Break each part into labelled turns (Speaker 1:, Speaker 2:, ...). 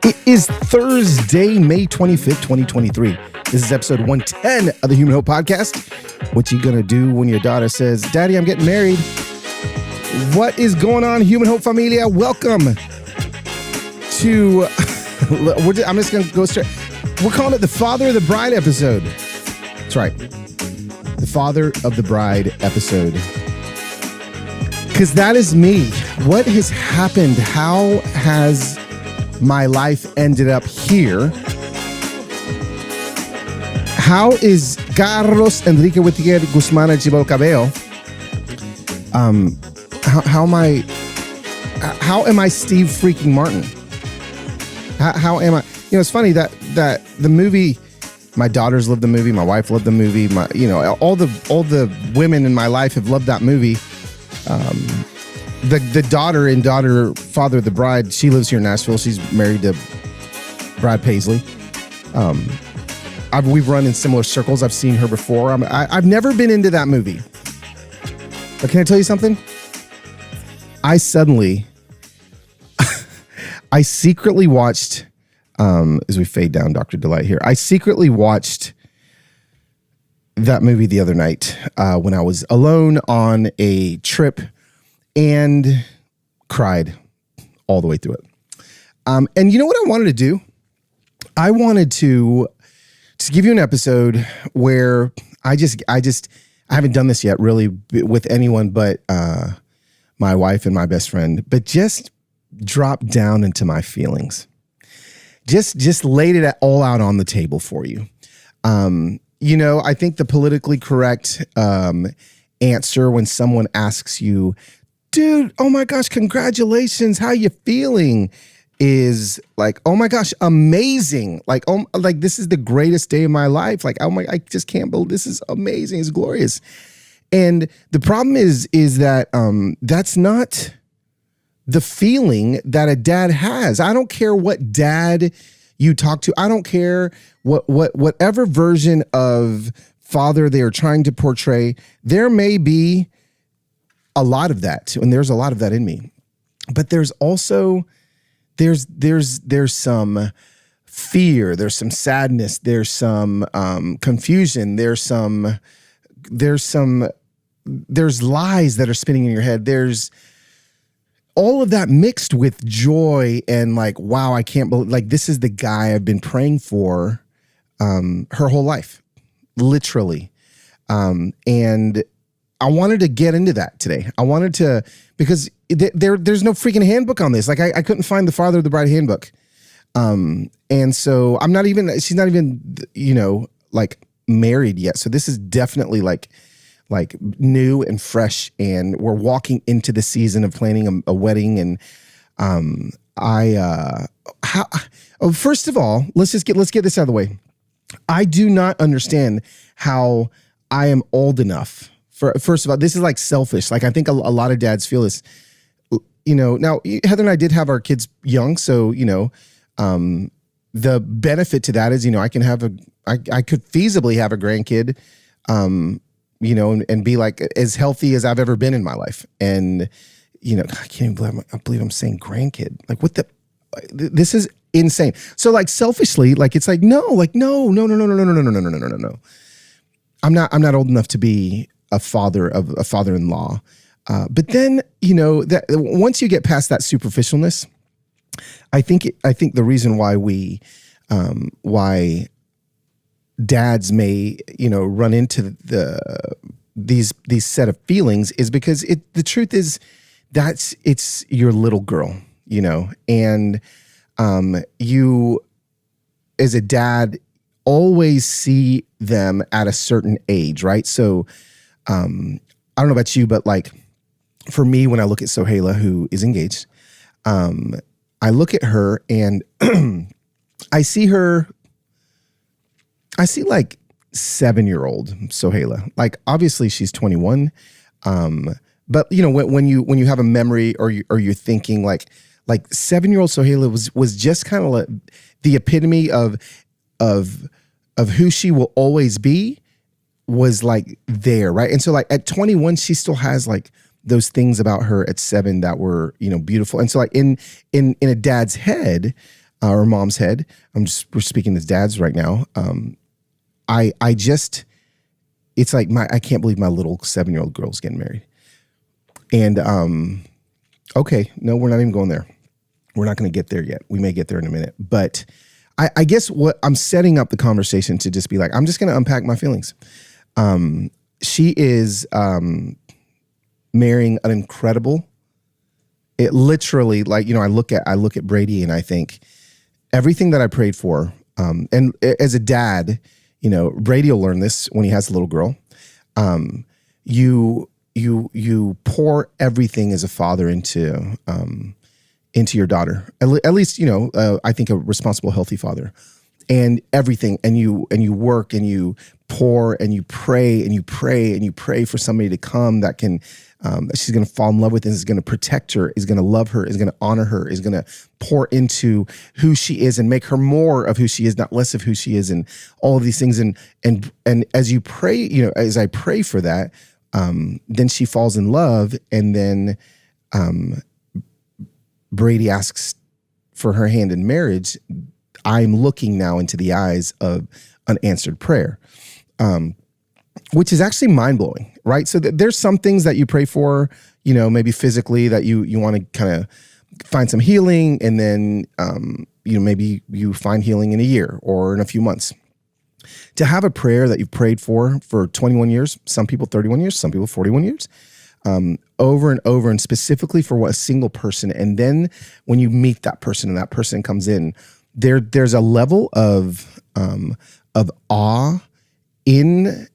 Speaker 1: It is Thursday, May 25th, 2023. This is episode 110 of the Human Hope Podcast. What you gonna do when your daughter says, Daddy, I'm getting married? What is going on, Human Hope Familia? Welcome to, I'm just gonna go straight. We're calling it the Father of the Bride episode. That's right. The Father of the Bride episode. Because that is me. What has happened? How has my life ended up here? How is Carlos Enrique Whittaker Guzman Chibol Cabello? How am I Steve freaking Martin? How am I? You know, it's funny that the movie, my daughters love the movie, my wife loved the movie, all the women in my life have loved that movie. The daughter in Father of the Bride, she lives here in Nashville. She's married to Brad Paisley. We've run in similar circles. I've seen her before. I've never been into that movie. But can I tell you something? I secretly watched, as we fade down Dr. Delight here, I secretly watched that movie the other night when I was alone on a trip and cried all the way through it. And you know what I wanted to do? I wanted to give you an episode where I haven't done this yet really with anyone but my wife and my best friend, but just drop down into my feelings. Just laid it all out on the table for you. I think the politically correct answer when someone asks you, dude, oh my gosh, congratulations, how you feeling? Is like, oh my gosh, amazing. Like, this is the greatest day of my life. Like, oh my, I just can't believe this is amazing. It's glorious. And the problem is that that's not the feeling that a dad has. I don't care what dad you talk to. I don't care whatever version of father they are trying to portray. There may be a lot of that, and there's a lot of that in me. But there's also there's some fear, there's some sadness, there's some confusion, there's lies that are spinning in your head. There's all of that mixed with joy and like, wow, I can't believe, like, this is the guy I've been praying for her whole life, literally. And I wanted to get into that today. I wanted to, because there's no freaking handbook on this. Like I couldn't find the Father of the Bride handbook. And so she's not even, like married yet. So this is definitely like new and fresh, and we're walking into the season of planning a wedding. And first of all, let's get this out of the way. I do not understand how I am old enough. First of all, this is like selfish. Like I think a lot of dads feel this, now Heather and I did have our kids young. So, the benefit to that is, I could feasibly have a grandkid, and be like as healthy as I've ever been in my life. And, I can't even believe I'm saying grandkid. Like this is insane. So like selfishly, like, it's like, no. I'm not old enough to be a father-in-law. But then, that once you get past that superficialness, I think the reason why why dads may, run into these set of feelings is because the truth is it's your little girl, and you as a dad always see them at a certain age, right? So I don't know about you, but like for me, when I look at Sohaila, who is engaged, I look at her and I see like 7-year-old Sohaila. Like obviously she's 21, but when you have a memory or you're thinking like 7-year-old Sohaila was just kind of like the epitome of who she will always be, was like there, right? And so like at 21, she still has like those things about her at 7 that were, beautiful. And so like in a dad's head, or mom's head. We're speaking as dads right now. I just, it's like I can't believe my little 7-year-old girl's getting married. And, okay, no, we're not even going there. We're not going to get there yet. We may get there in a minute, but I guess what I'm setting up the conversation to just be like, I'm just going to unpack my feelings. She is, marrying an incredible, it literally, like, I look at Brady and I think everything that I prayed for, and as a dad, Brady will learn this when he has a little girl. You pour everything as a father into your daughter. At least, I think a responsible, healthy father, and everything. And you work and you pour and you pray and you pray and you pray for somebody to come that can, that she's going to fall in love with and is going to protect her, is going to love her, is going to honor her, is going to pour into who she is and make her more of who she is, not less of who she is, and all of these things. And as you pray, as I pray for that, then she falls in love, and then Brady asks for her hand in marriage. I'm looking now into the eyes of unanswered prayer, which is actually mind-blowing, right? So there's some things that you pray for, maybe physically, that you want to kind of find some healing, and then maybe you find healing in a year or in a few months. To have a prayer that you've prayed for 21 years, some people 31 years, some people 41 years, over and over, and specifically for a single person, and then when you meet that person and that person comes in, there's a level of awe in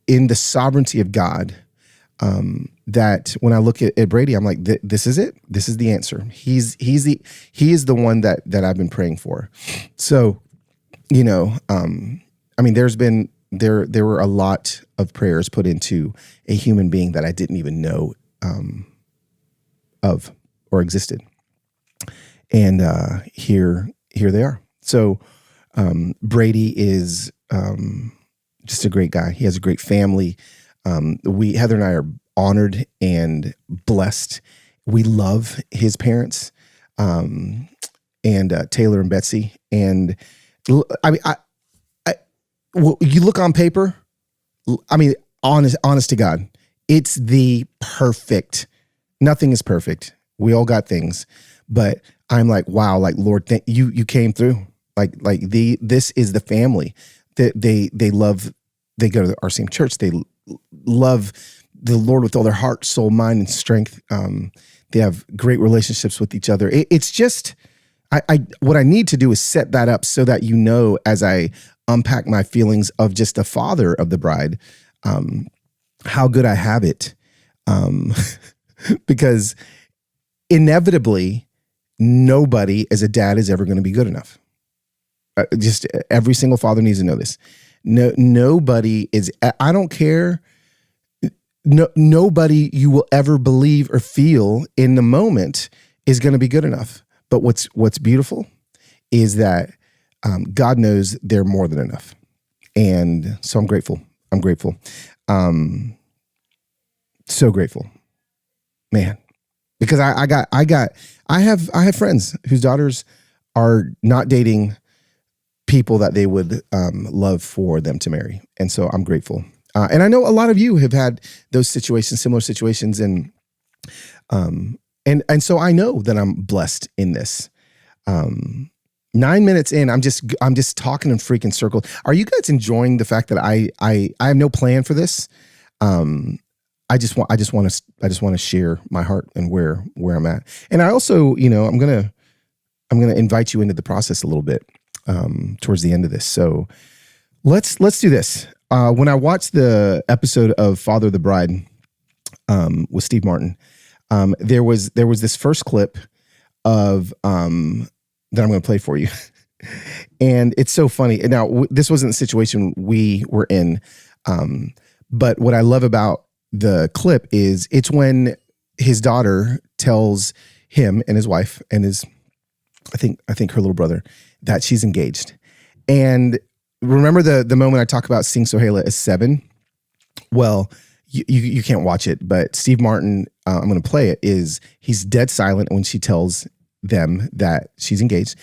Speaker 1: the sovereignty of God, that when I look at Brady, I'm like, this is it. This is the answer. He is the one that I've been praying for. So, there were a lot of prayers put into a human being that I didn't even know of or existed. And here they are. So Brady is just a great guy. He has a great family. Heather and I are honored and blessed. We love his parents, and Taylor and Betsy. And you look on paper, honest to God, it's the perfect. Nothing is perfect. We all got things, but I'm like, wow, like, Lord, you came through. This is the family that they love. They go to our same church. They love the Lord with all their heart, soul, mind, and strength. They have great relationships with each other. It's just, what I need to do is set that up so that, as I unpack my feelings of just the father of the bride, how good I have it. Because inevitably, nobody as a dad is ever going to be good enough. Just every single father needs to know this. Nobody is, I don't care. Nobody you will ever believe or feel in the moment is going to be good enough. But what's beautiful is that God knows they're more than enough. And so I'm grateful. So grateful, man, because I have friends whose daughters are not dating people that they would love for them to marry. And so I'm grateful. And I know a lot of you have had those situations, similar situations. And so I know that I'm blessed in this. 9 minutes in, I'm just talking in freaking circles. Are you guys enjoying the fact that I have no plan for this? I just want to share my heart and where I'm at. And I also, I'm going to invite you into the process a little bit towards the end of this. So let's do this. When I watched the episode of Father of the Bride with Steve Martin, there was this first clip of that I'm going to play for you. And it's so funny. And now this wasn't the situation we were in. But what I love about the clip is it's when his daughter tells him and his wife and I think her little brother, that she's engaged. And remember the moment I talk about seeing Sohaila as 7? Well, you can't watch it, but Steve Martin, I'm going to play it, he's dead silent when she tells them that she's engaged.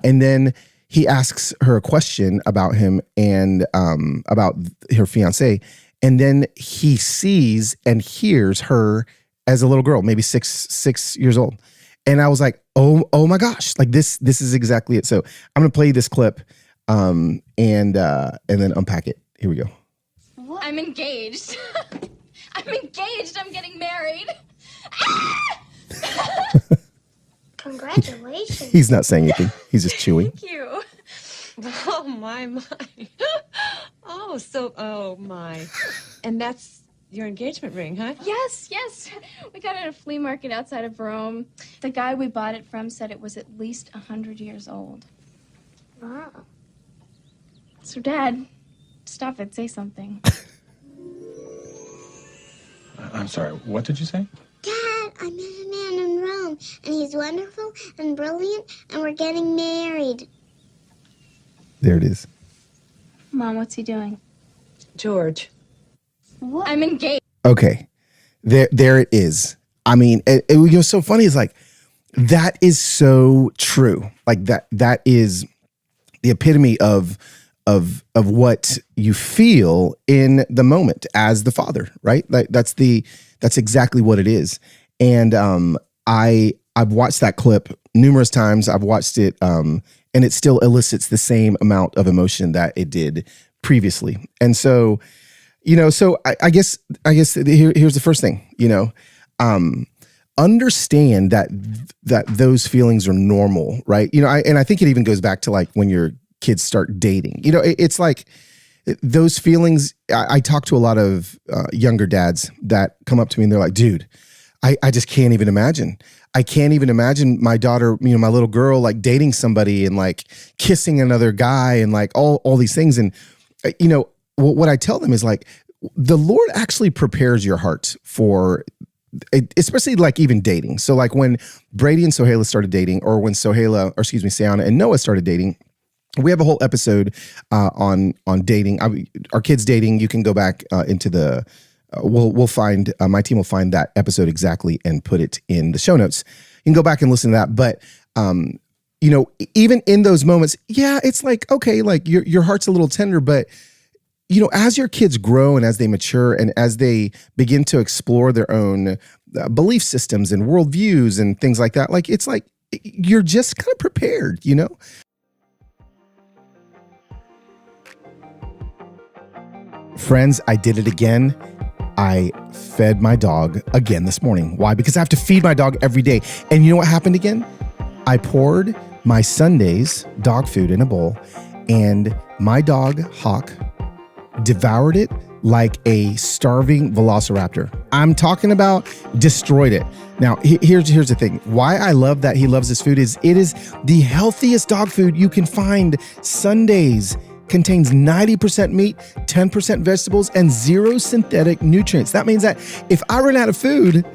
Speaker 1: And then he asks her a question about him and about her fiance. And then he sees and hears her as a little girl, maybe six years old. And I was like, oh my gosh, like this is exactly it. So I'm gonna play this clip and then unpack it. Here we go.
Speaker 2: What? I'm engaged. I'm engaged. I'm getting married.
Speaker 3: Congratulations.
Speaker 1: He's not saying anything. He's just chewing.
Speaker 2: Thank you.
Speaker 4: Oh, my. Oh, my. And that's your engagement ring, huh?
Speaker 2: Yes. We got it at a flea market outside of Rome. The guy we bought it from said it was at least 100 years old.
Speaker 3: Wow.
Speaker 2: So, Dad, stop it. Say something.
Speaker 5: I'm sorry, what did you say?
Speaker 3: Dad, I met a man in Rome, and he's wonderful and brilliant, and we're getting married.
Speaker 1: There it is.
Speaker 2: Mom, what's he doing?
Speaker 4: George.
Speaker 2: What? I'm engaged.
Speaker 1: Okay, there it is. I mean, what's so funny is like, that is so true. Like that is the epitome of what you feel in the moment as the father, right? Like that's exactly what it is. And I've watched that clip numerous times. I've watched it, and it still elicits the same amount of emotion that it did previously. And so, I guess here's the first thing, understand that those feelings are normal, right? And I think it even goes back to like when your kids start dating, it's like those feelings. I talk to a lot of younger dads that come up to me and they're like, dude, I just can't even imagine. I can't even imagine my daughter, my little girl, like dating somebody and like kissing another guy and like all these things. And, what I tell them is like, the Lord actually prepares your heart for, especially like even dating. So like when Brady and Sohaila started dating, or when Sayana and Noah started dating, we have a whole episode on dating. Our kids dating. You can go back into the. We'll find my team will find that episode exactly and put it in the show notes. You can go back and listen to that. But even in those moments, yeah, it's like, okay, like your heart's a little tender, but as your kids grow and as they mature and as they begin to explore their own belief systems and worldviews and things like that, like it's like you're just kind of prepared, Friends, I did it again. I fed my dog again this morning. Why? Because I have to feed my dog every day. And you know what happened again? I poured my Sunday's dog food in a bowl, and my dog, Hawk, devoured it like a starving velociraptor. I'm talking about destroyed it. Now, here's the thing. Why I love that he loves this food is it is the healthiest dog food you can find. Sundays contains 90% meat, 10% vegetables, and 0 synthetic nutrients. That means that if I run out of food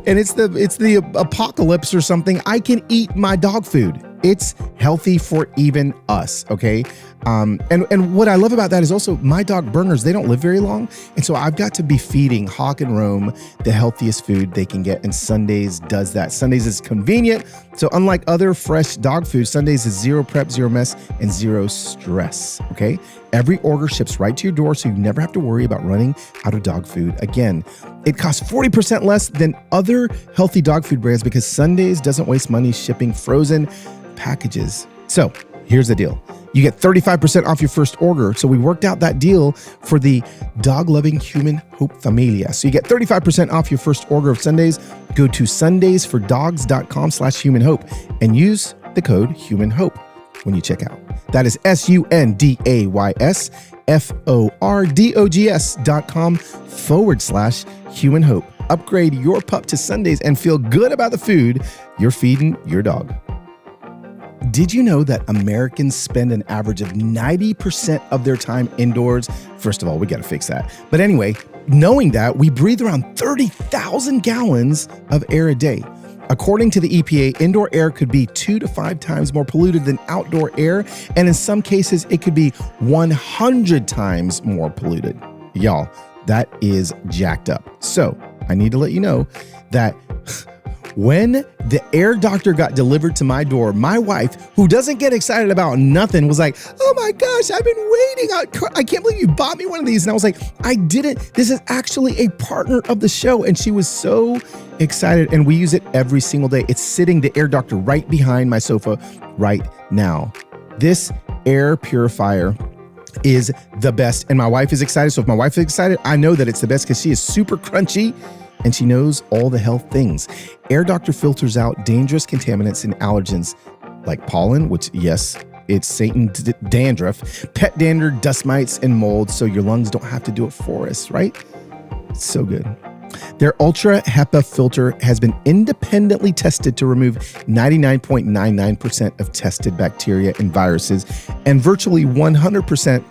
Speaker 1: and it's the apocalypse or something, I can eat my dog food. It's healthy for even us, okay? And what I love about that is also my dog Berners, they don't live very long. And so I've got to be feeding Hawk and Rome the healthiest food they can get. And Sundays does that. Sundays is convenient. So unlike other fresh dog food, Sundays is 0 prep, 0 mess, and 0 stress, okay? Every order ships right to your door, so you never have to worry about running out of dog food again. It costs 40% less than other healthy dog food brands because Sundays doesn't waste money shipping frozen packages. So here's the deal. You get 35% off your first order. So we worked out that deal for the dog-loving Human Hope Familia. So you get 35% off your first order of Sundays. Go to sundaysfordogs.com/humanhope and use the code HumanHope when you check out. That is sundaysfordogs.com/humanhope. Upgrade your pup to Sundays and feel good about the food you're feeding your dog. Did you know that Americans spend an average of 90% of their time indoors? First of all, we got to fix that. But anyway, knowing that, we breathe around 30,000 gallons of air a day. According to the EPA, indoor air could be 2 to 5 times more polluted than outdoor air. And in some cases, it could be 100 times more polluted. Y'all, that is jacked up. So I need to let you know that When the air doctor got delivered to my door, my wife, who doesn't get excited about nothing, was like, oh my gosh, I've been waiting. I can't believe you bought me one of these. And I was like, I didn't. This is actually a partner of the show. And she was so excited. And we use it every single day. It's sitting, the air doctor, right behind my sofa right now. This air purifier is the best. And my wife is excited. So if my wife is excited, I know that it's the best because she is super crunchy and she knows all the health things. Air Doctor filters out dangerous contaminants and allergens like pollen, which, yes, it's Satan dandruff, pet dander, dust mites, and mold, so your lungs don't have to do it for us, right? It's so good. Their Ultra HEPA filter has been independently tested to remove 99.99% of tested bacteria and viruses and virtually 100%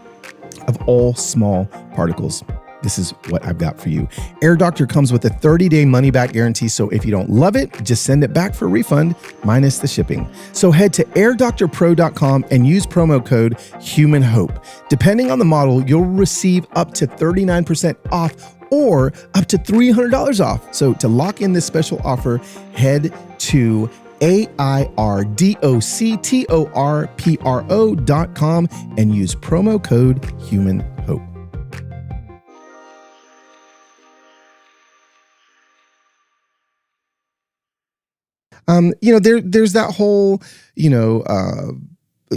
Speaker 1: of all small particles. This is what I've got for you. Air Doctor comes with a 30-day money-back guarantee, so if you don't love it, just send it back for a refund, minus the shipping. So head to airdoctorpro.com and use promo code HUMANHOPE. Depending on the model, you'll receive up to 39% off or up to $300 off. So to lock in this special offer, head to airdoctorpro.com and use promo code HUMANHOPE. There's that whole,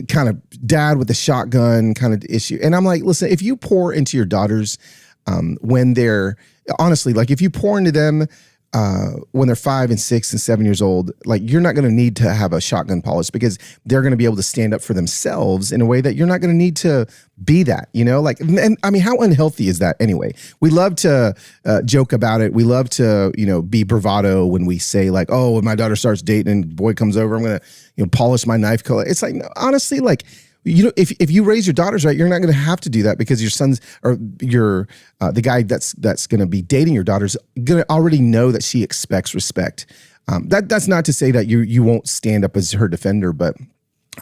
Speaker 1: kind of dad with the shotgun kind of issue. And I'm like, listen, if you pour into your daughters when they're, honestly, like if you pour into them when they're 5 and 6 and 7 years old, like you're not going to need to have a shotgun polish because they're going to be able to stand up for themselves in a way that you're not going to need to be that, like, and I mean, how unhealthy is that anyway? We love to joke about it. We love to, be bravado when we say like, oh, when my daughter starts dating and boy comes over, I'm going to, polish my knife color. It's like, no, honestly, like, if you raise your daughters right, you're not going to have to do that because your sons or the guy that's going to be dating your daughter's going to already know that she expects respect. That's not to say that you won't stand up as her defender, but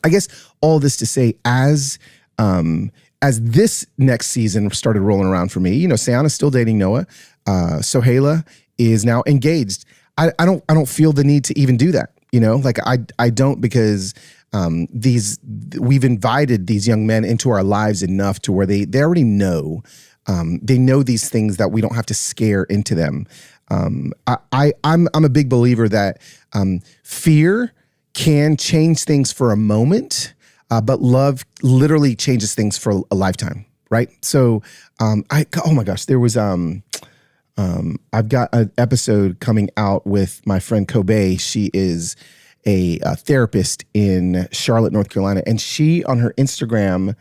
Speaker 1: I guess all this to say, as this next season started rolling around for me, Sayana's still dating Noah. Sohaila is now engaged. I don't feel the need to even do that. Like I don't, because we've invited these young men into our lives enough to where they already know, they know these things that we don't have to scare into them. I'm a big believer that fear can change things for a moment, but love literally changes things for a lifetime, right? So oh my gosh, there was I've got an episode coming out with my friend Kobe. She is a therapist in Charlotte, North Carolina, and she on her Instagram,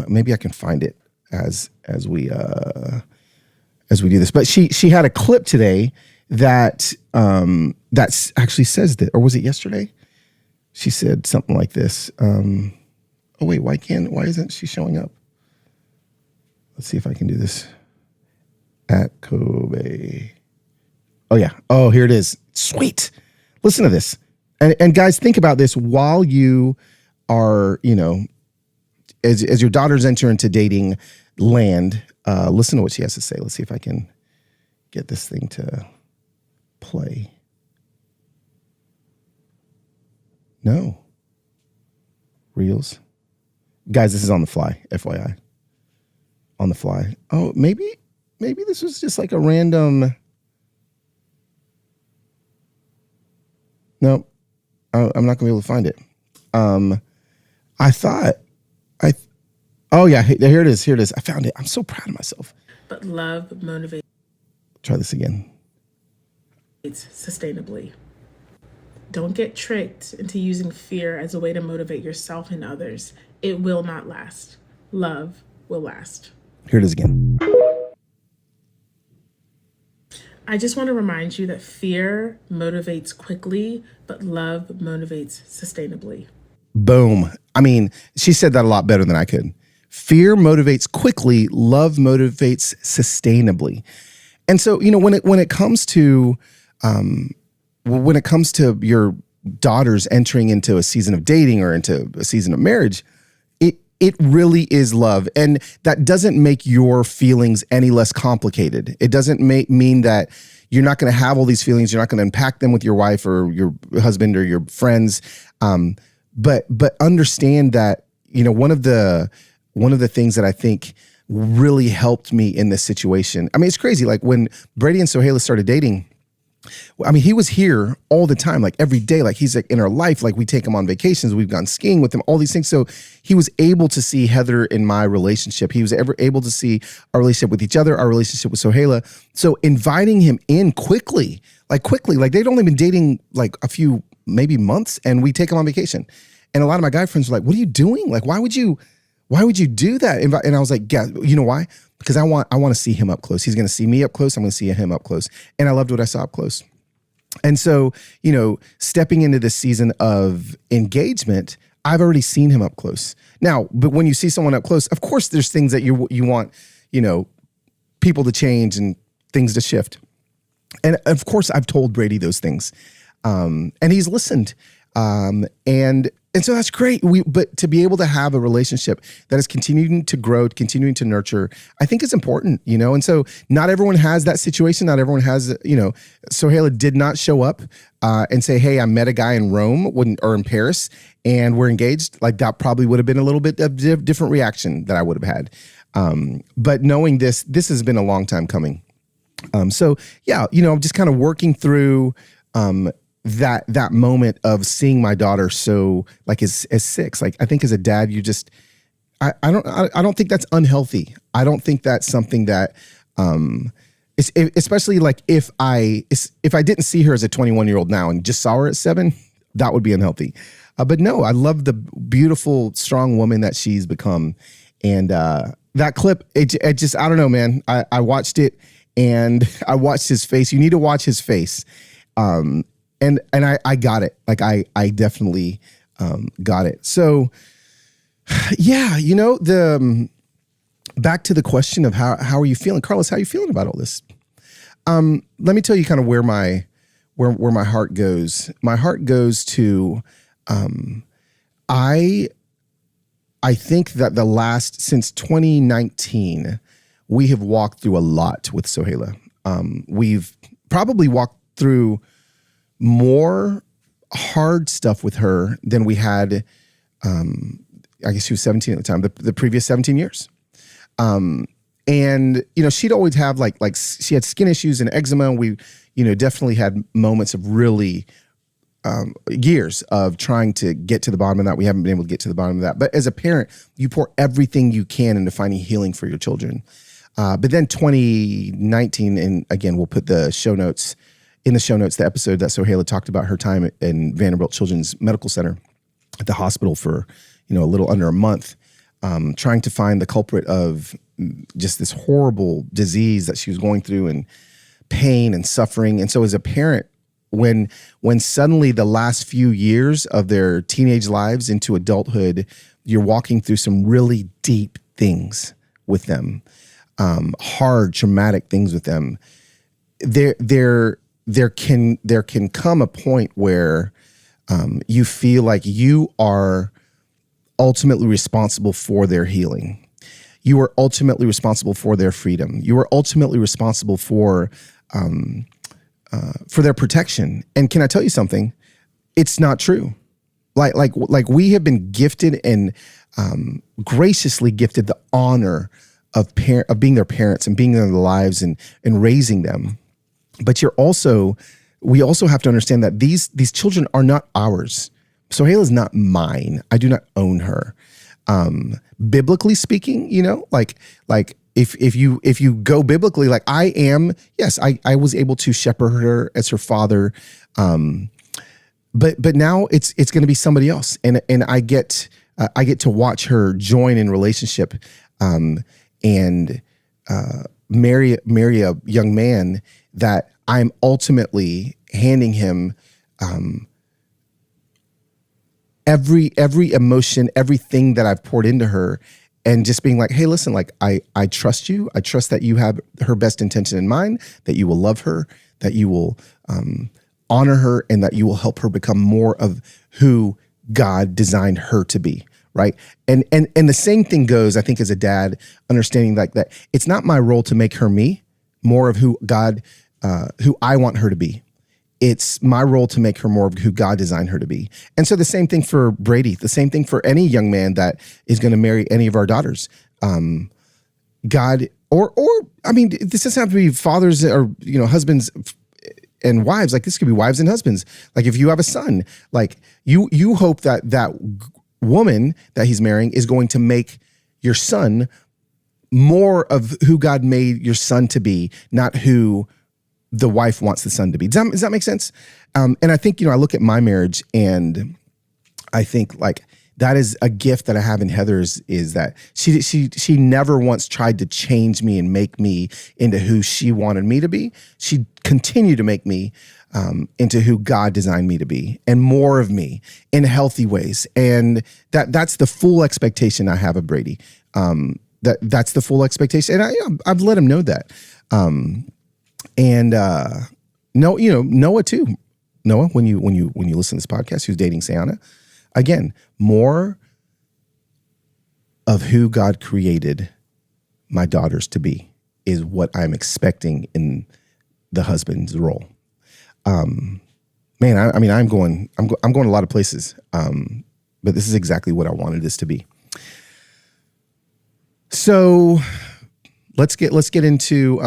Speaker 1: maybe I can find it as we do this, but she had a clip today that that's actually says that, or was it yesterday? She said something like this. Oh wait, why isn't she showing up? Let's see if I can do this. At Kobe. Oh yeah. Oh, here it is. Sweet. Listen to this. And guys, think about this while you are, as your daughters enter into dating land, listen to what she has to say. Let's see if I can get this thing to play. No. Reels. Guys, this is on the fly, FYI. On the fly. Oh, maybe this was just like a random. No. I'm not gonna be able to find it. Oh yeah, here it is. I found it. I'm so proud of myself.
Speaker 6: But love motivates.
Speaker 1: Try this again.
Speaker 6: Sustainably. Don't get tricked into using fear as a way to motivate yourself and others. It will not last. Love will last.
Speaker 1: Here it is again.
Speaker 6: I just want to remind you that fear motivates quickly, but love motivates sustainably.
Speaker 1: Boom. I mean, she said that a lot better than I could. Fear motivates quickly, love motivates sustainably. And so, when it comes to your daughters entering into a season of dating or into a season of marriage, it really is love. And that doesn't make your feelings any less complicated. It doesn't mean that you're not going to have all these feelings. You're not going to unpack them with your wife or your husband or your friends. But understand that, one of the things that I think really helped me in this situation. I mean, it's crazy. Like when Brady and Sohaila started dating, I mean, he was here all the time, like every day. Like he's like in our life. Like we take him on vacations. We've gone skiing with him, all these things. So he was able to see Heather in my relationship. He was able to see our relationship with each other, our relationship with Sohaila. So inviting him in quickly, like they'd only been dating like a few, maybe months, and we take him on vacation. And a lot of my guy friends were like, what are you doing? Like, why would you do that? And I was like, yeah, you know why? Because I want to see him up close. He's going to see me up close. I'm going to see him up close. And I loved what I saw up close. And so, stepping into this season of engagement, I've already seen him up close. Now, but when you see someone up close, of course, there's things that you want, people to change and things to shift. And of course, I've told Brady those things. And he's listened. And so that's great. But to be able to have a relationship that is continuing to grow, continuing to nurture, I think is important, And so not everyone has that situation. Not everyone has, Sohaila did not show up and say, hey, I met a guy in Rome or in Paris and we're engaged. Like that probably would have been a little bit of different reaction that I would have had. But knowing this has been a long time coming. So yeah, just kind of working through that moment of seeing my daughter so like as 6. Like I think as a dad, you just I don't think that's unhealthy. I don't think that's something that especially like if I didn't see her as a 21-year-old now and just saw her at 7, that would be unhealthy. But no, I love the beautiful, strong woman that she's become. And that clip, it just, I don't know, man. I watched it and I watched his face. You need to watch his face. And I got it. Like I definitely got it. So yeah, back to the question of how are you feeling? Carlos, how are you feeling about all this? Let me tell you kind of where my heart goes. My heart goes to I think that since 2019, we have walked through a lot with Sohaila. We've probably walked through more hard stuff with her than we had. I guess she was 17 at the time, the previous 17 years. And she'd always have like she had skin issues and eczema. And we, definitely had moments of really years of trying to get to the bottom of that. We haven't been able to get to the bottom of that. But as a parent, you pour everything you can into finding healing for your children. But then 2019, and again, we'll put the show notes, the episode that Sohaila talked about her time in Vanderbilt Children's Medical Center at the hospital for, a little under a month, trying to find the culprit of just this horrible disease that she was going through and pain and suffering. And so as a parent, when suddenly the last few years of their teenage lives into adulthood, you're walking through some really deep things with them, hard, traumatic things with them, there can come a point where you feel like you are ultimately responsible for their healing. You are ultimately responsible for their freedom. You are ultimately responsible for their protection. And can I tell you something? It's not true. Like we have been gifted and graciously gifted the honor of being their parents and being in their lives and raising them. But we also have to understand that these children are not ours. Sohaila is not mine. I do not own her. Biblically speaking, like if you go biblically, like I am, yes, I was able to shepherd her as her father. But now it's going to be somebody else. And I get to watch her join in relationship, and marry a young man that I'm ultimately handing him every emotion, everything that I've poured into her, and just being like, hey, listen, like I trust you. I trust that you have her best intention in mind, that you will love her, that you will honor her, and that you will help her become more of who God designed her to be, right? And the same thing goes, I think, as a dad, understanding like that it's not my role to make her me, more of who I want her to be. It's my role to make her more of who God designed her to be. And so the same thing for Brady, the same thing for any young man that is going to marry any of our daughters. God, or I mean, this doesn't have to be fathers or, husbands and wives. Like, this could be wives and husbands. Like, if you have a son, like you hope that woman that he's marrying is going to make your son more of who God made your son to be, not who the wife wants the son to be. Does that make sense? And I think, I look at my marriage and I think like that is a gift that I have in Heather's, is that she never once tried to change me and make me into who she wanted me to be. She continued to make me into who God designed me to be, and more of me in healthy ways. And that's the full expectation I have of Brady. That's the full expectation. And I've let him know that. Noah too. Noah, when you listen to this podcast, who's dating Sohaila, again, more of who God created my daughters to be is what I'm expecting in the husband's role. I'm going a lot of places, but this is exactly what I wanted this to be. So let's get into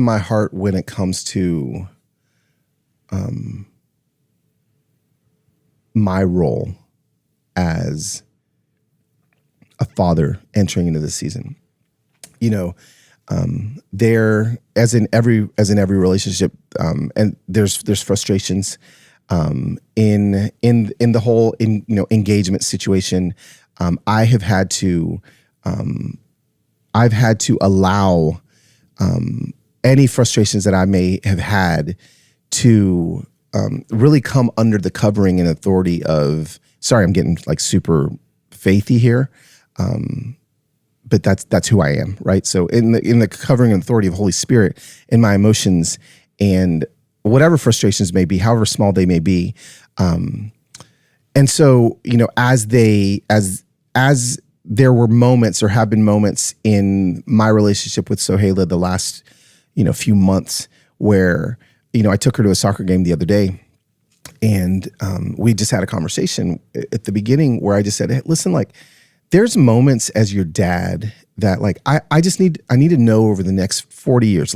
Speaker 1: my heart when it comes to my role as a father entering into this season. There, as in every relationship, and there's frustrations in the whole engagement situation. I've had to allow any frustrations that I may have had to really come under the covering and authority of, sorry, I'm getting like super faithy here, but that's who I am, right? So in the covering and authority of Holy Spirit in my emotions and whatever frustrations may be, however small they may be, and so as there were moments, or have been moments in my relationship with Sohaila the last few months where I took her to a soccer game the other day, and we just had a conversation at the beginning where I just said, hey, listen, like, there's moments as your dad that like I need to know over the next 40 years.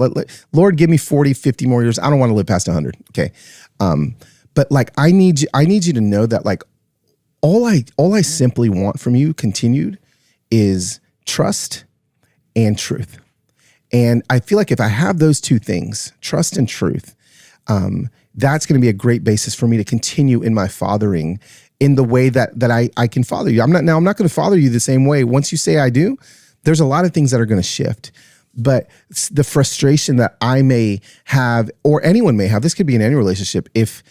Speaker 1: Lord, give me 40, 50 more years. I don't want to live past 100. Okay. But like I need you to know that like all I simply want from you continued is trust and truth. And I feel like if I have those two things, trust and truth, that's going to be a great basis for me to continue in my fathering in the way that I can father you. I'm not going to father you the same way. Once you say I do, there's a lot of things that are going to shift. But the frustration that I may have, or anyone may have, this could be in any relationship, if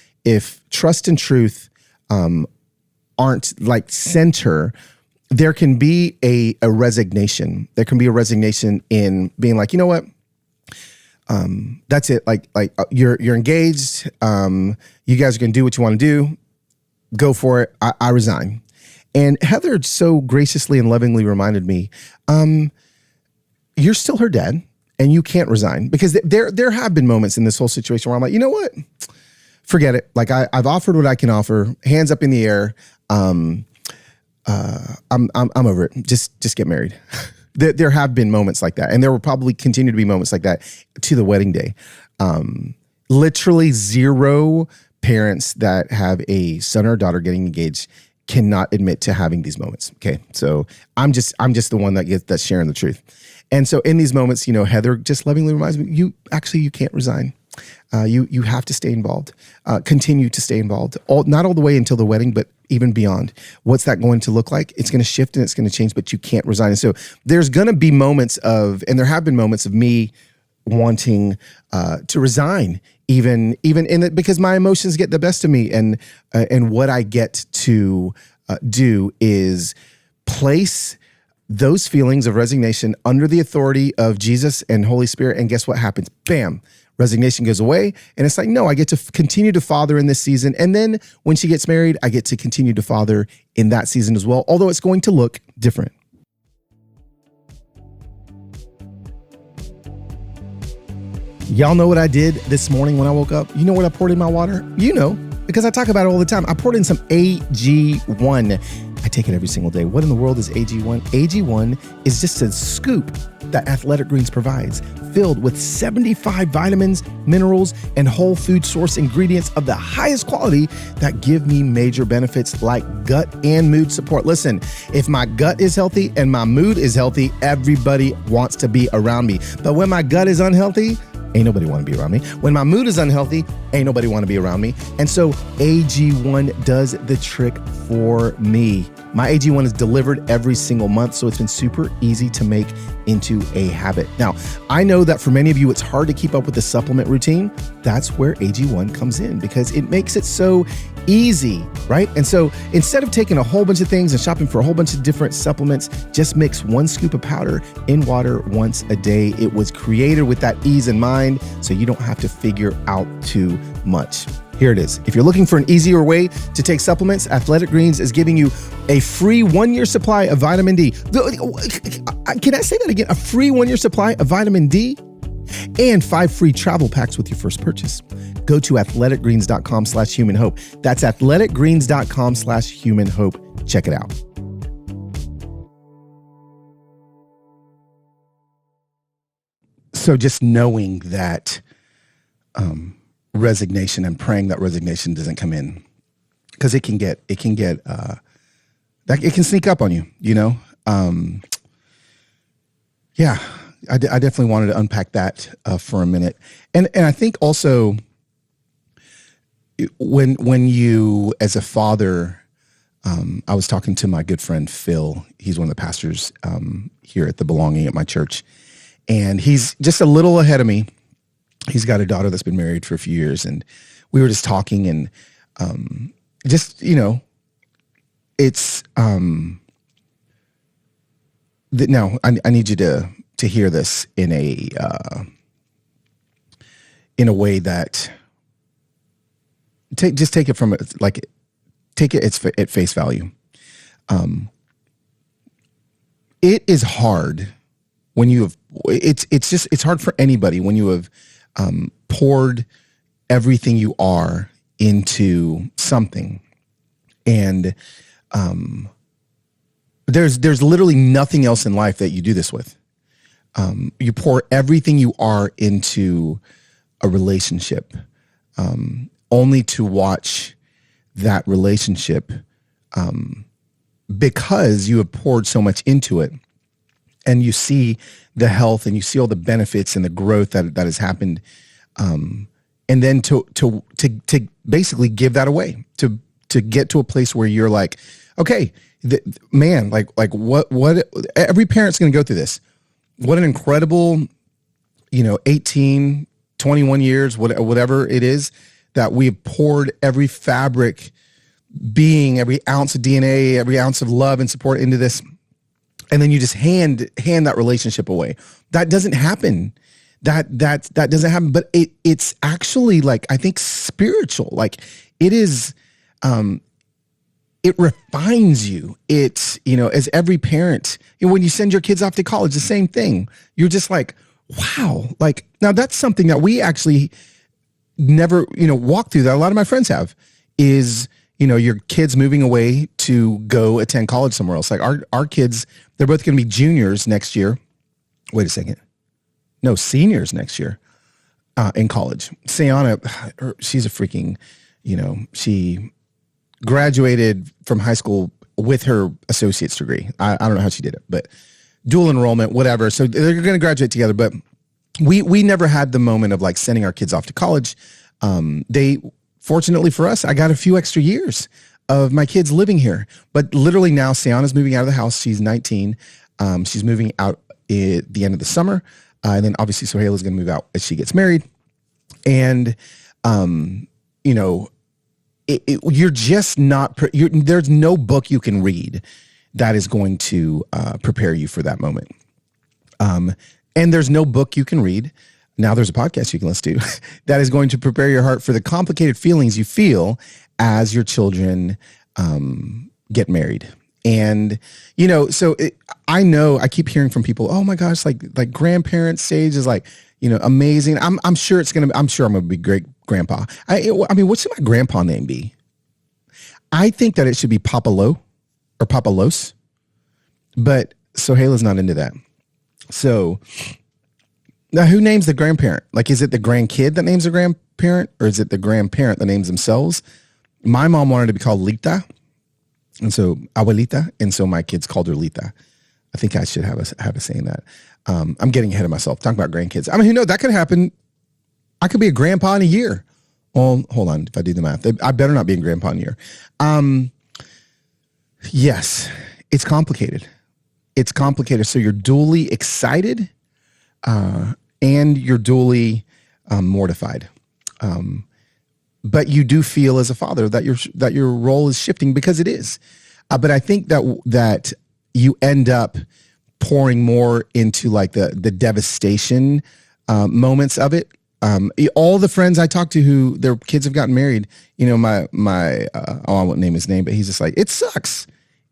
Speaker 1: trust and truth aren't like center, there can be a resignation. There can be a resignation in being like, you know what? That's it. Like you're engaged. You guys are going to do what you want to do. Go for it. I resign. And Heather so graciously and lovingly reminded me, you're still her dad and you can't resign, because there have been moments in this whole situation where I'm like, you know what? Forget it. Like I've offered what I can offer, hands up in the air. I'm over it. Just get married. There have been moments like that, and there will probably continue to be moments like that to the wedding day. Literally zero parents that have a son or daughter getting engaged cannot admit to having these moments. Okay, so I'm just the one that's sharing the truth. And so in these moments, Heather just lovingly reminds me, you can't resign. You have to stay involved. Continue to stay involved. Not all the way until the wedding, but even beyond. What's that going to look like? It's going to shift and it's going to change, but you can't resign. And so there's going to be moments of, and there have been moments of me wanting to resign, even in it, because my emotions get the best of me, and what I get to do is place those feelings of resignation under the authority of Jesus and Holy Spirit. And guess what happens? Bam. resignation goes away. And it's like, no, I get to continue to father in this season. And then when she gets married, I get to continue to father in that season as well, although it's going to look different. Y'all know what I did this morning when I woke up? You know what I poured in my water? You know, because I talk about it all the time. I poured in some AG1. I take it every single day. What in the world is AG1? AG1 is just a scoop that Athletic Greens provides, filled with 75 vitamins, minerals, and whole food source ingredients of the highest quality that give me major benefits like gut and mood support. Listen, if my gut is healthy and my mood is healthy, everybody wants to be around me. But when my gut is unhealthy, ain't nobody want to be around me. When my mood is unhealthy, ain't nobody want to be around me. And so AG1 does the trick for me. My AG1 is delivered every single month, so it's been super easy to make into a habit. Now, I know that for many of you, it's hard to keep up with the supplement routine. That's where AG1 comes in because it makes it so easy, right? And so instead of taking a whole bunch of things and shopping for a whole bunch of different supplements, just mix 1 scoop of powder in water once a day. It was created with that ease in mind, so you don't have to figure out too much. Here it is. If you're looking for an easier way to take supplements, Athletic Greens is giving you a free 1-year supply of vitamin D. Can I say that again? A free 1-year supply of vitamin D and 5 free travel packs with your first purchase. Go to athleticgreens.com/humanhope. That's athleticgreens.com/humanhope. Check it out. So just knowing that resignation and praying that resignation doesn't come in, because it can sneak up on you, you know? Yeah, I definitely wanted to unpack that for a minute. And I think also when you, as a father, I was talking to my good friend, Phil. He's one of the pastors here at the Belonging at my church. And he's just a little ahead of me. He's got a daughter that's been married for a few years. And we were just talking and just, you know, it's now I need you to hear this in a way that take it from take it at face value. It is hard when you have it's hard for anybody when you have poured everything you are into something, and there's literally nothing else in life that you do this with. You pour everything you are into a relationship, only to watch that relationship, because you have poured so much into it, and you see the health and you see all the benefits and the growth that has happened, and then to basically give that away, to get to a place where you're like, okay, man, like what every parent's going to go through this. What an incredible, 18, 21 years, whatever it is, that we have poured every fabric, being, every ounce of DNA, every ounce of love and support into this. And then you just hand that relationship away. That doesn't happen. That doesn't happen. But it's actually, like, I think, spiritual. Like, it is, it refines you. It's, as every parent, when you send your kids off to college, the same thing. You're just like, wow. Like, now that's something that we actually never, walk through, that a lot of my friends have, is, your kids moving away to go attend college somewhere else. Like our kids, they're both going to be juniors next year. Wait a second. No, seniors next year in college. Sayana, she's a freaking, she graduated from high school with her associate's degree. I don't know how she did it, but dual enrollment, whatever. So they're going to graduate together. But we never had the moment of like sending our kids off to college. Fortunately for us, I got a few extra years of my kids living here. But literally now, Sayana's moving out of the house. She's 19. She's moving out at the end of the summer. And then obviously Sohaila's going to move out as she gets married. And, you're just not, there's no book you can read that is going to prepare you for that moment. And there's no book you can read now there's a podcast you can listen to that is going to prepare your heart for the complicated feelings you feel as your children get married. And, I know I keep hearing from people, oh my gosh, like grandparent stage is like, amazing. I'm sure I'm going to be great grandpa. I mean, what should my grandpa name be? I think that it should be Papalo or Papalos, but Sohaila's not into that. So now who names the grandparent? Like, is it the grandkid that names the grandparent, or is it the grandparent that names themselves? My mom wanted to be called Lita, and so Abuelita, and so my kids called her Lita. I think I should have a saying that. I'm getting ahead of myself talking about grandkids. I mean, who knows? That could happen. I could be a grandpa in a year. Well, hold on. If I do the math, I better not be a grandpa in a year. Yes, it's complicated. It's complicated. So you're duly excited, and you're duly mortified. But you do feel as a father that your role is shifting, because it is. But I think that you end up pouring more into like the devastation moments of it. All the friends I talk to who their kids have gotten married, my I won't name his name, but he's just like, it sucks.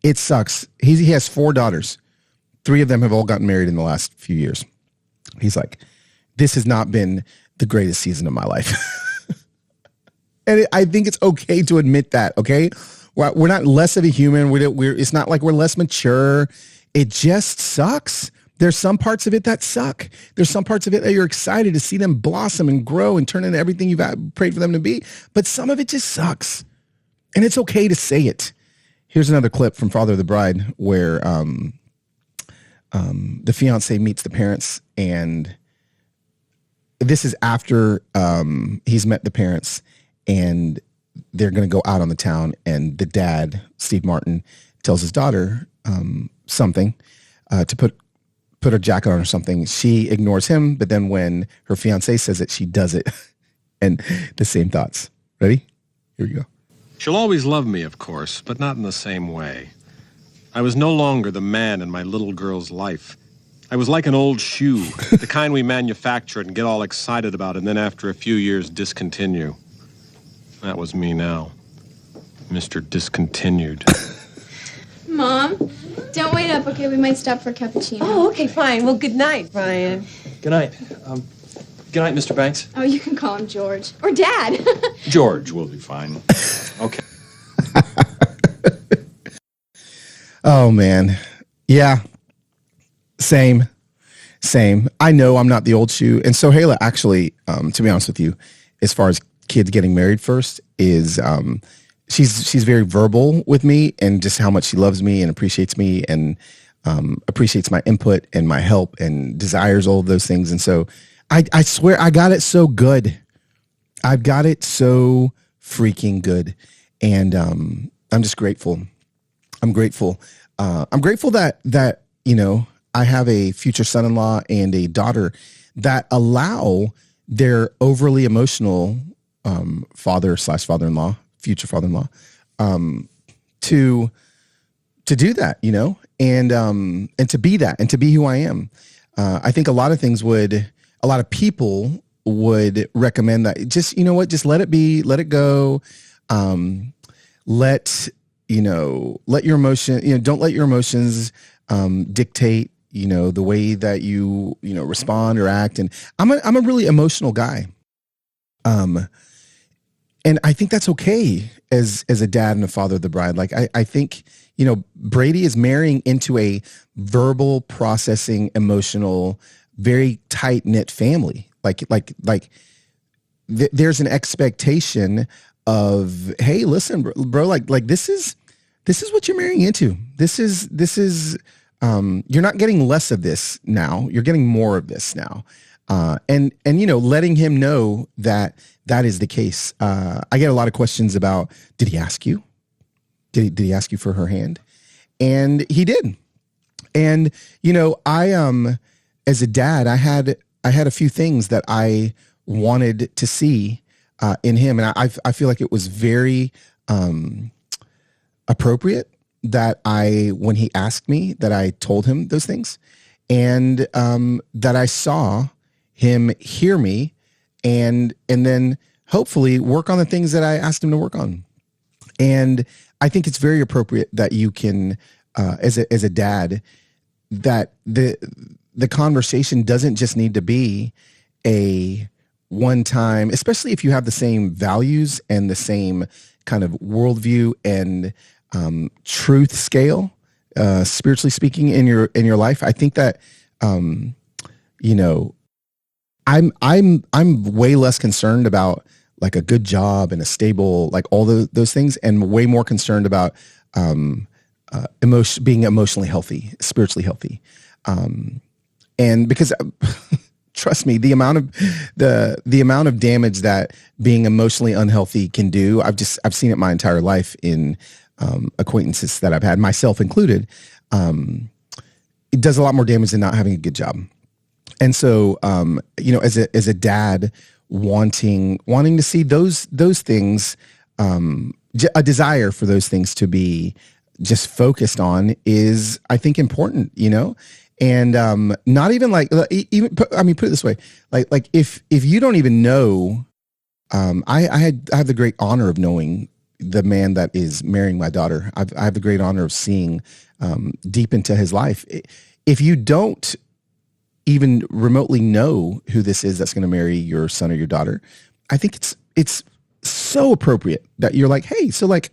Speaker 1: It sucks. He has 4 daughters. 3 of them have all gotten married in the last few years. He's like, this has not been the greatest season of my life. And I think it's okay to admit that. Okay. We're not less of a human. It's not like we're less mature. It just sucks. There's some parts of it that suck. There's some parts of it that you're excited to see them blossom and grow and turn into everything you've prayed for them to be. But some of it just sucks. And it's okay to say it. Here's another clip from Father of the Bride where the fiance meets the parents, and this is after he's met the parents, and they're going to go out on the town, and the dad, Steve Martin, tells his daughter something to put her jacket on or something. She ignores him, but then when her fiance says it, she does it. And the same thoughts. Ready? Here we go.
Speaker 7: She'll always love me, of course, but not in the same way. I was no longer the man in my little girl's life. I was like an old shoe, the kind we manufacture and get all excited about and then after a few years discontinue. That was me now. Mr. Discontinued.
Speaker 2: Mom, don't wait up, okay? We might stop for a cappuccino.
Speaker 4: Oh, okay, fine. Well, good night, Brian.
Speaker 5: Good night. Good night, Mr. Banks.
Speaker 2: Oh, you can call him George. Or Dad.
Speaker 5: George will be fine. Okay.
Speaker 1: Oh, man. Yeah. Same. I know I'm not the old shoe. And Sohaila, actually, to be honest with you, as far as kids getting married first, is she's very verbal with me, and just how much she loves me and appreciates me, and appreciates my input and my help and desires all of those things. And so I swear I got it so good. I've got it so freaking good. And I'm just grateful. I'm grateful. I'm grateful that I have a future son-in-law and a daughter that allow their overly emotional father/father-in-law, future father-in-law, to do that, and to be that, and to be who I am. I think a lot of people would recommend that. Just, just let it be, let it go. Let your emotion, don't let your emotions dictate, the way that you respond or act. And I'm a really emotional guy. And I think that's okay as a dad and a father of the bride. Like, I think, Brady is marrying into a verbal, processing, emotional, very tight knit family. There's an expectation of, hey, listen, bro, like this is what you're marrying into. This is you're not getting less of this now. You're getting more of this now. And letting him know that is the case. I get a lot of questions about, did he ask you? Did he ask you for her hand? And he did. And, I, as a dad, I had a few things that I wanted to see in him. And I feel like it was very appropriate that when he asked me, that I told him those things, and that I saw him hear me and then hopefully work on the things that I asked him to work on. And I think it's very appropriate that you can, as a dad, that the conversation doesn't just need to be a one time, especially if you have the same values and the same kind of worldview and truth scale, spiritually speaking, in your life. I think that I'm way less concerned about like a good job and a stable, like all those things, and way more concerned about being emotionally healthy, spiritually healthy. And because trust me, the amount of damage that being emotionally unhealthy can do, I've seen it my entire life in acquaintances that I've had, myself included. It does a lot more damage than not having a good job. And so, as a dad, wanting to see those things, a desire for those things to be just focused on is, I think, important, and not even like, even, I mean, put it this way, like if you don't even know, I have the great honor of knowing the man that is marrying my daughter. I have the great honor of seeing deep into his life. If you don't even remotely know who this is that's going to marry your son or your daughter, I think it's so appropriate that you're like, hey, so like,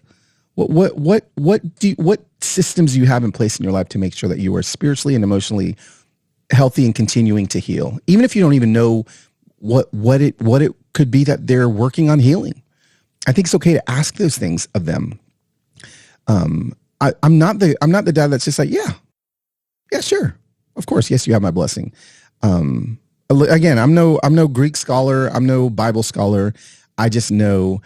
Speaker 1: what systems do you have in place in your life to make sure that you are spiritually and emotionally healthy and continuing to heal, even if you don't even know what it could be that they're working on healing. I think it's okay to ask those things of them. I'm not the dad that's just like, yeah, sure. Of course. Yes, you have my blessing. Again, I'm no Greek scholar. I'm no Bible scholar. I just know,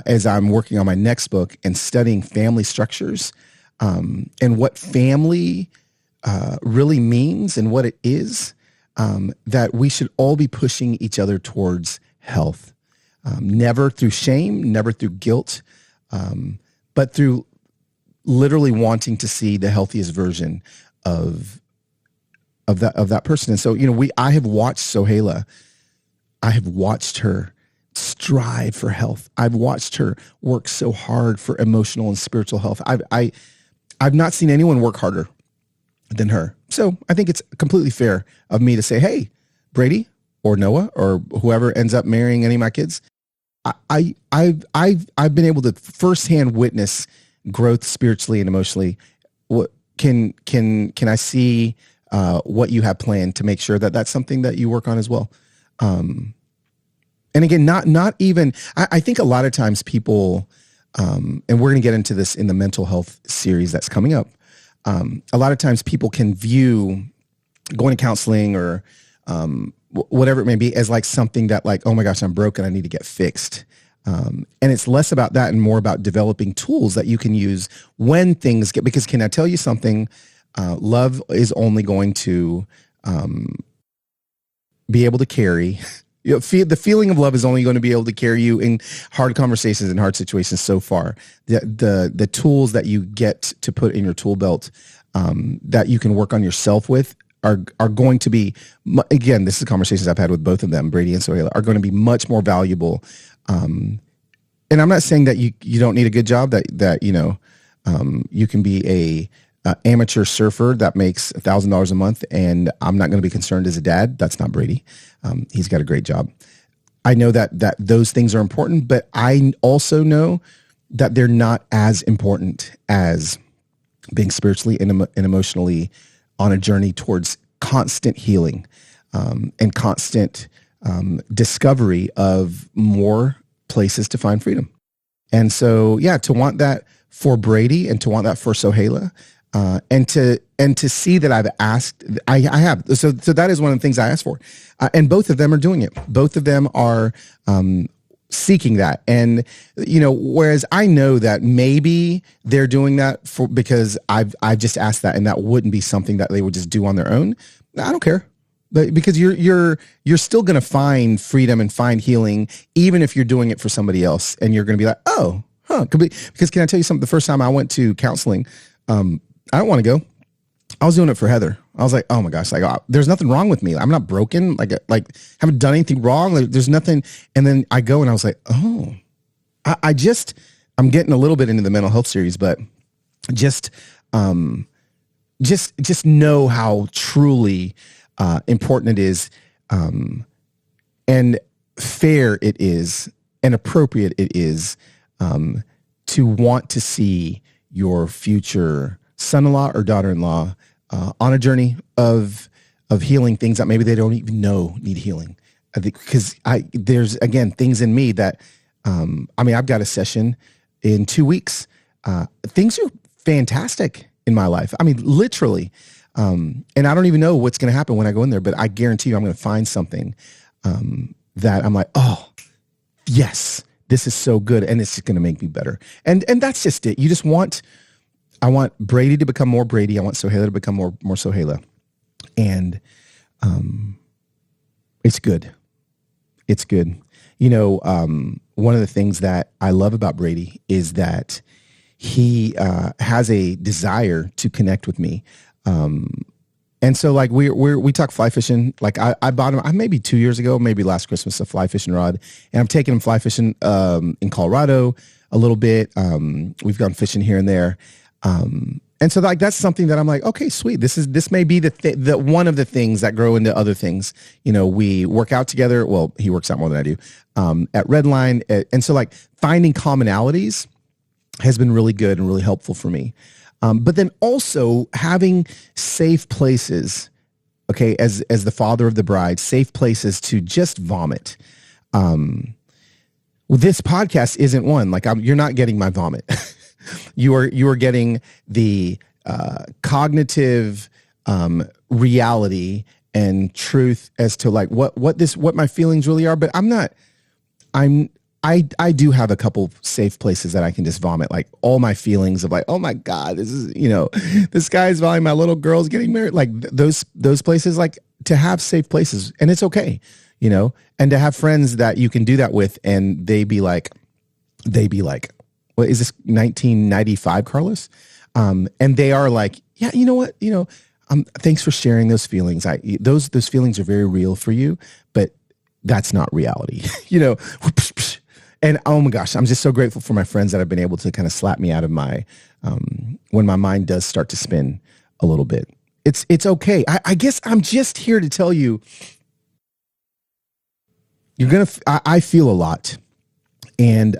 Speaker 1: as I'm working on my next book and studying family structures, and what family, really means and what it is, that we should all be pushing each other towards health. Never through shame, never through guilt, but through literally wanting to see the healthiest version of that person. And so, I have watched Sohaila. I have watched her strive for health. I've watched her work so hard for emotional and spiritual health. I've not seen anyone work harder than her. So I think it's completely fair of me to say, hey, Brady or Noah or whoever ends up marrying any of my kids, I've been able to firsthand witness growth spiritually and emotionally. What can I see what you have planned to make sure that that's something that you work on as well? And again, not even, I think a lot of times people, and we're going to get into this in the mental health series that's coming up. A lot of times people can view going to counseling or whatever it may be as like something that like, oh my gosh, I'm broken, I need to get fixed. And it's less about that and more about developing tools that you can use when things get, because can I tell you something? Love is only going to be able to carry, the feeling of love is only going to be able to carry you in hard conversations and hard situations so far. The tools that you get to put in your tool belt, that you can work on yourself with are going to be, again, this is conversations I've had with both of them, Brady and Sohaila, are going to be much more valuable. And I'm not saying that you don't need a good job, that you can be a amateur surfer that makes $1,000 a month, and I'm not going to be concerned as a dad. That's not Brady. He's got a great job. I know that those things are important, but I also know that they're not as important as being spiritually and emotionally on a journey towards constant healing, and constant discovery of more places to find freedom. And so, yeah, to want that for Brady and to want that for Sohaila, and to see that I've asked, I have. So that is one of the things I asked for. And both of them are doing it. Both of them are seeking that. And, whereas I know that maybe they're doing that because I've just asked that, and that wouldn't be something that they would just do on their own. I don't care. But because you're still going to find freedom and find healing, even if you're doing it for somebody else, and you're going to be like, oh, huh. Because can I tell you something? The first time I went to counseling, I don't want to go. I was doing it for Heather. I was like, oh my gosh, like there's nothing wrong with me. I'm not broken. Like haven't done anything wrong. Like, there's nothing. And then I go and I was like, oh, I'm getting a little bit into the mental health series, but just know how truly important it is, and fair it is, and appropriate it is, to want to see your future son-in-law or daughter-in-law on a journey of healing things that maybe they don't even know need healing. I think because there's again things in me that I've got a session in 2 weeks. Things are fantastic in my life. I mean, literally. And I don't even know what's going to happen when I go in there, but I guarantee you I'm going to find something that I'm like, oh, yes, this is so good. And it's going to make me better. And that's just it. I want Brady to become more Brady. I want Sohaila to become more Sohaila. And it's good. It's good. You know, one of the things that I love about Brady is that he has a desire to connect with me. And so like we talk fly fishing. Like I bought him maybe 2 years ago, maybe last Christmas, a fly fishing rod, and I'm taking him fly fishing in Colorado a little bit. We've gone fishing here and there. And so like that's something that I'm like, okay, sweet. This may be the one of the things that grow into other things. You know, we work out together. Well, he works out more than I do at Redline, and so like finding commonalities has been really good and really helpful for me. But then also having safe places, okay, as the father of the bride, safe places to just vomit. This podcast isn't one. Like you're not getting my vomit. You are getting the cognitive reality and truth as to like what my feelings really are. But I do have a couple safe places that I can just vomit like all my feelings of like, oh my God, this is, you know, this guy's vomiting, my little girl's getting married. Like those places, like to have safe places, and it's okay, you know, and to have friends that you can do that with, and they be like, what is this 1995, Carlos? And they are like, yeah, you know what, you know, thanks for sharing those feelings. Those feelings are very real for you, but that's not reality, you know. And oh my gosh, I'm just so grateful for my friends that have been able to kind of slap me out of my, when my mind does start to spin a little bit. It's okay. I guess I'm just here to tell you, I feel a lot, and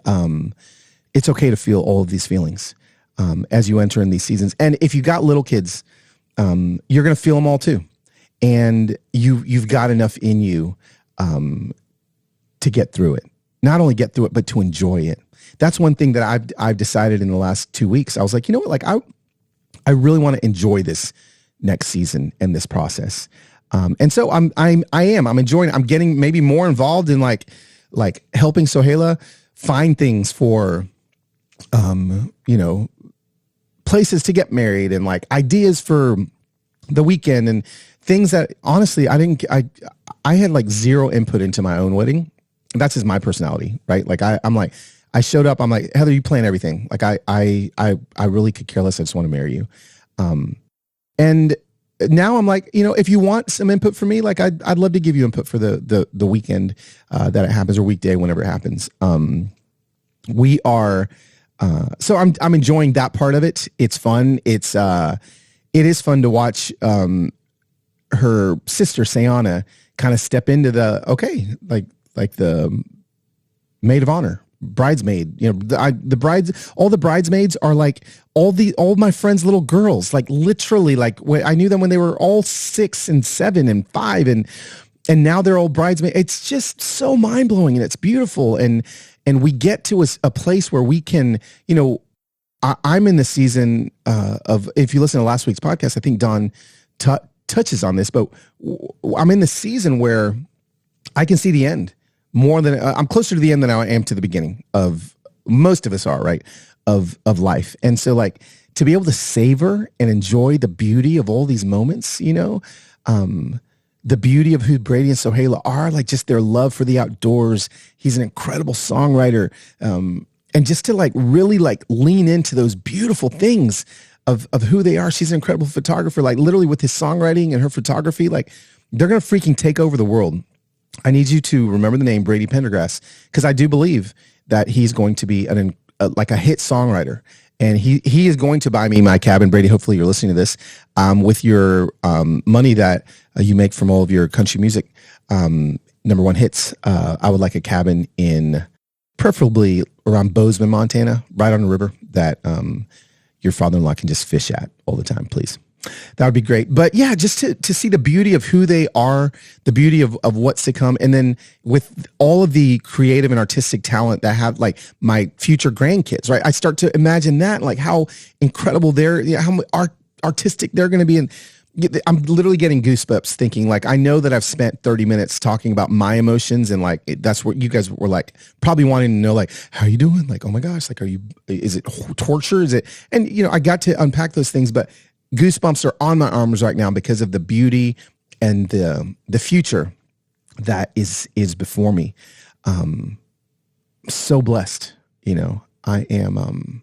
Speaker 1: it's okay to feel all of these feelings as you enter in these seasons. And if you got little kids, you're going to feel them all too. And you've got enough in you to get through it. Not only get through it, but to enjoy it. That's one thing that I've decided in the last 2 weeks. I was like, you know what? Like I really want to enjoy this next season and this process. And so I'm enjoying it. I'm getting maybe more involved in like helping Sohaila find things for, you know, places to get married and like ideas for the weekend and things that honestly, I had like zero input into my own wedding. That's just my personality, right? Like I'm like, I showed up, I'm like, Heather, you plan everything. Like I really could care less. I just want to marry you. And now I'm like, you know, if you want some input from me, like I'd love to give you input for the weekend that it happens, or weekday, whenever it happens. We are, so I'm enjoying that part of it. It's fun. It is fun to watch her sister Sayana kind of step into like the maid of honor, bridesmaid. You know, all the bridesmaids are like all my friends' little girls. Like literally, like I knew them when they were all 6 and 7 and 5, and now they're all bridesmaids. It's just so mind blowing, and it's beautiful. And we get to a place where we can, you know, I'm in the season of, if you listen to last week's podcast, I think Don touches on this, but I'm in the season where I can see the end more than I'm closer to the end than I am to the beginning of, most of us are, right, of life. And so like to be able to savor and enjoy the beauty of all these moments, you know, the beauty of who Brady and Sohaila are, like just their love for the outdoors. He's an incredible songwriter. And just to like really like lean into those beautiful things of who they are. She's an incredible photographer, like literally with his songwriting and her photography, like they're going to freaking take over the world. I need you to remember the name Brady Pendergrass, because I do believe that he's going to be like a hit songwriter. And he is going to buy me my cabin. Brady, hopefully you're listening to this, with your money that you make from all of your country music number one hits. I would like a cabin in preferably around Bozeman, Montana, right on the river that your father-in-law can just fish at all the time, please. That would be great. But yeah, just to see the beauty of who they are, the beauty of what's to come. And then with all of the creative and artistic talent that have like my future grandkids, right? I start to imagine that, like how incredible how artistic they're going to be. And I'm literally getting goosebumps thinking, like, I know that I've spent 30 minutes talking about my emotions, and like, that's what you guys were like, probably wanting to know, like, how are you doing? Like, oh my gosh, like, is it torture? Is it, and I got to unpack those things, but goosebumps are on my arms right now because of the beauty and the future that is before me. So blessed, I am,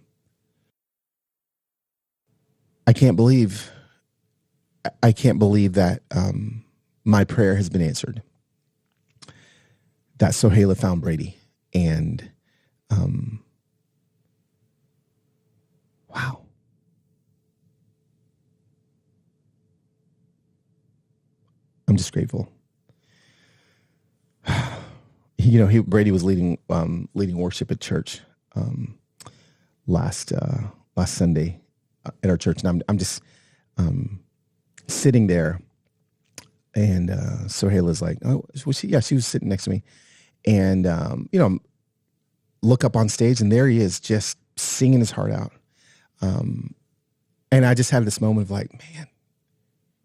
Speaker 1: I can't believe that my prayer has been answered, that Sohaila found Brady. And wow. I'm just grateful. Brady was leading worship at church last Sunday at our church, and I'm just sitting there, and Sohaila's like, oh, she was sitting next to me, and look up on stage, and there he is, just singing his heart out, and I just had this moment of like, man,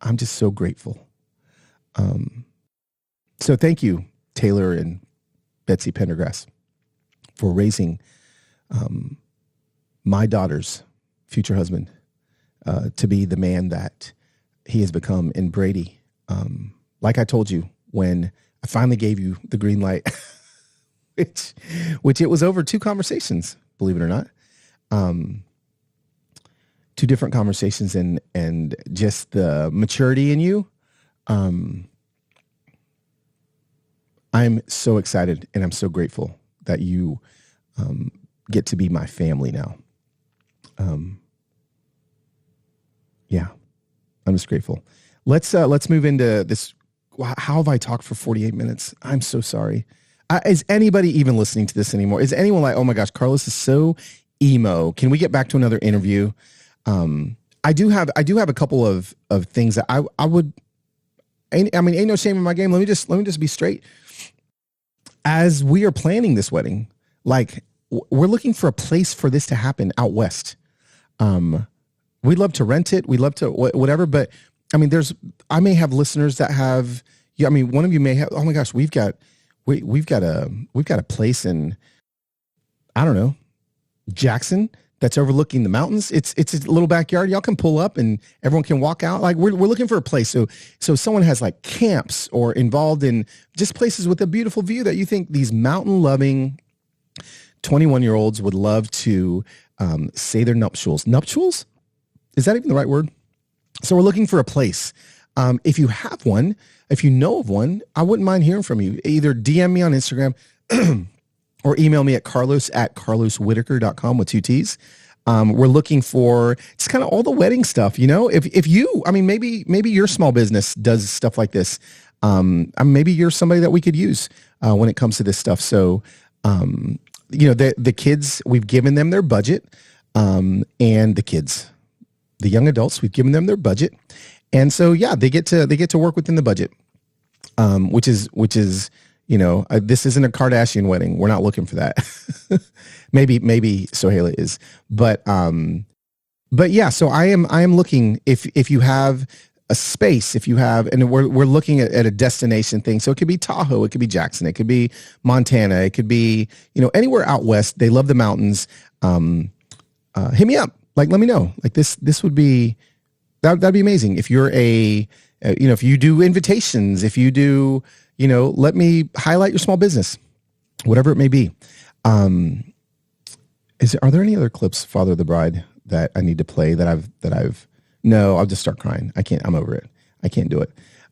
Speaker 1: I'm just so grateful. So thank you, Taylor and Betsy Pendergrass, for raising my daughter's future husband to be the man that he has become in Brady. Like I told you, when I finally gave you the green light, which it was over 2 conversations, believe it or not, 2 different conversations, and just the maturity in you. I'm so excited, and I'm so grateful that you get to be my family now. Yeah, I'm just grateful. Let's move into this. How have I talked for 48 minutes? I'm so sorry. Is anybody even listening to this anymore? Is anyone like, oh my gosh, Carlos is so emo? Can we get back to another interview? I do have a couple of things that I would. Ain't no shame in my game. Let me just be straight. As we are planning this wedding, like, we're looking for a place for this to happen out west. We'd love to rent it. We'd love to whatever. But I mean, I may have listeners that have. Yeah, I mean, one of you may have. Oh my gosh, we've got a place in, I don't know, Jackson, that's overlooking the mountains. It's a little backyard. Y'all can pull up and everyone can walk out. Like, we're looking for a place. So someone has like camps or involved in just places with a beautiful view that you think these mountain loving 21-year-olds would love to say their nuptials. Nuptials? Is that even the right word? So we're looking for a place. If you have one, if you know of one, I wouldn't mind hearing from you. Either DM me on Instagram or email me at carlos@carloswhitaker.com with 2 T's. We're looking for just kind of all the wedding stuff, if you, I mean, maybe your small business does stuff like this. Maybe you're somebody that we could use when it comes to this stuff. So, the kids, we've given them their budget, and the young adults, we've given them their budget. And so, yeah, they get to work within the budget, which is, this isn't a Kardashian wedding. We're not looking for that. maybe Sohaila is, but yeah. So I am looking, if you have a space, and we're looking at a destination thing. So it could be Tahoe, it could be Jackson, it could be Montana, it could be, anywhere out west. They love the mountains. Hit me up. Like, let me know. Like, this would be, that'd be amazing. If you're if you do invitations, if you do, let me highlight your small business, whatever it may be. Are there any other clips, Father of the Bride, that I need to play no, I'll just start crying. I can't, I'm over it. I can't do it.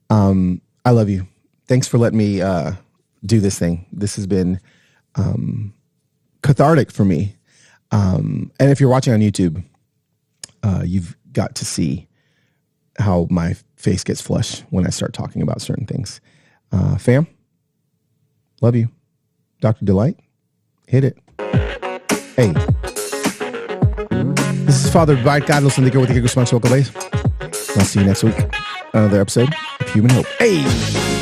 Speaker 1: I love you. Thanks for letting me do this thing. This has been cathartic for me. And if you're watching on YouTube, you've got to see how my face gets flush when I start talking about certain things. Fam, love you. Dr. Delight, hit it. Hey, this is Father by God, listen to go with the Giggle Smile Soca Bass. I'll see you next week. Another episode of Human Hope. Hey!